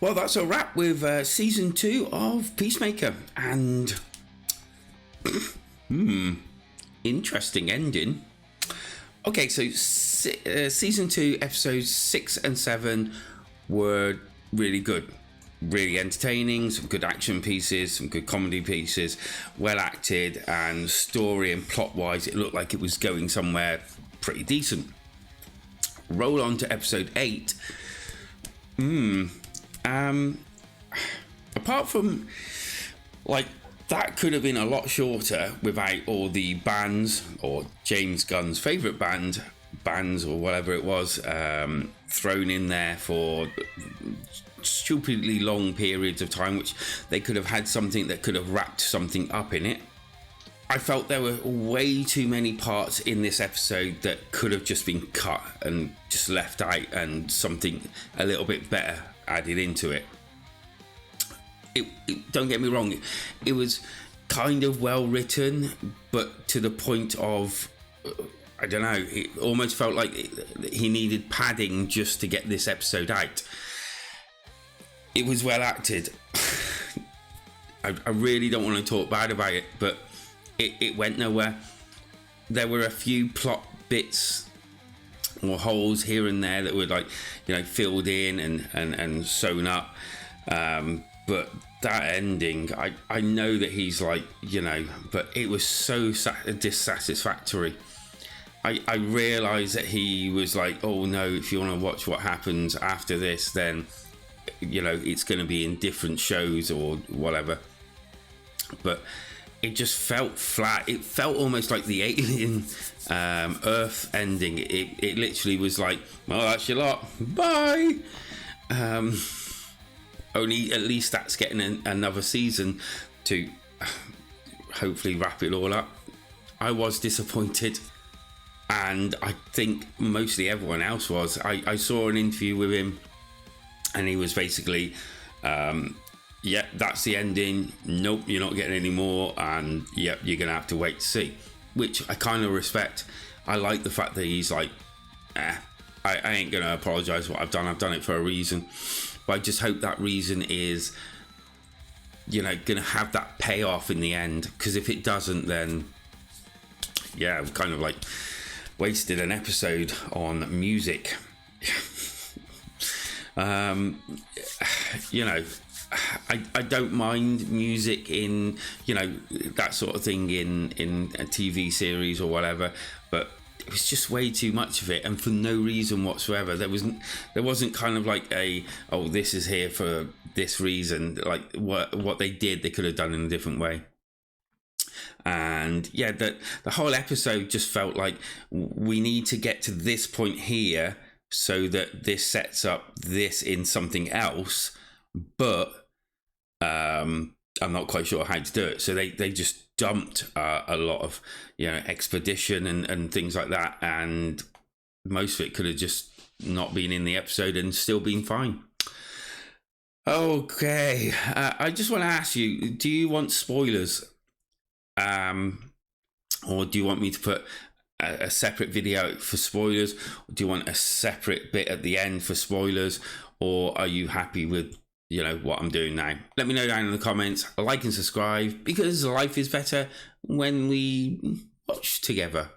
Well, that's a wrap with season 2 of Peacemaker, and interesting ending. Okay, so season 2, episodes 6 and 7 were really good, really entertaining, some good action pieces, some good comedy pieces, well acted, and story and plot wise it looked like it was going somewhere pretty decent. Roll on to episode 8. Apart from, like, that could have been a lot shorter without all the bands, or James Gunn's favourite bands or whatever it was, thrown in there for stupidly long periods of time, which they could have had something that could have wrapped something up in it. I felt there were way too many parts in this episode that could have just been cut and just left out, and something a little bit better added into it. Don't get me wrong, it was kind of well written, but to the point of, I don't know, it almost felt like he needed padding just to get this episode out. It was well acted. I really don't want to talk bad about it, but it went nowhere. There were a few plot bits or holes here and there that were, like, you know, filled in and sewn up. But that ending, I know that he's, like, you know, but it was so dissatisfactory. I realised that he was like, oh no, if you want to watch what happens after this, then, you know, it's going to be in different shows or whatever. But it just felt flat. It felt almost like the Alien Earth ending. It literally was like, well, that's your lot, bye. Only at least that's getting another season to hopefully wrap it all up. I was disappointed, and I think mostly everyone else was. I saw an interview with him, and he was basically, yeah, that's the ending. Nope, you're not getting any more, and yep, you're gonna have to wait to see. Which I kind of respect. I like the fact that he's like, I ain't gonna apologise for what I've done. I've done it for a reason. But I just hope that reason is, you know, gonna have that payoff in the end. Because if it doesn't, then yeah, I've kind of like wasted an episode on music. You know, I don't mind music in, you know, that sort of thing in a TV series or whatever, but it was just way too much of it, and for no reason whatsoever. There wasn't kind of like a, oh, this is here for this reason. Like what they did, they could have done in a different way. And yeah, the whole episode just felt like we need to get to this point here so that this sets up this in something else, but I'm not quite sure how to do it. So they just dumped a lot of, you know, expedition and things like that, and most of it could have just not been in the episode and still been fine. Okay, I just want to ask you, do you want spoilers, or do you want me to put a separate video out for spoilers? Or do you want a separate bit at the end for spoilers, or are you happy with, you know, what I'm doing now? Let me know down in the comments. Like and subscribe, because life is better when we watch together.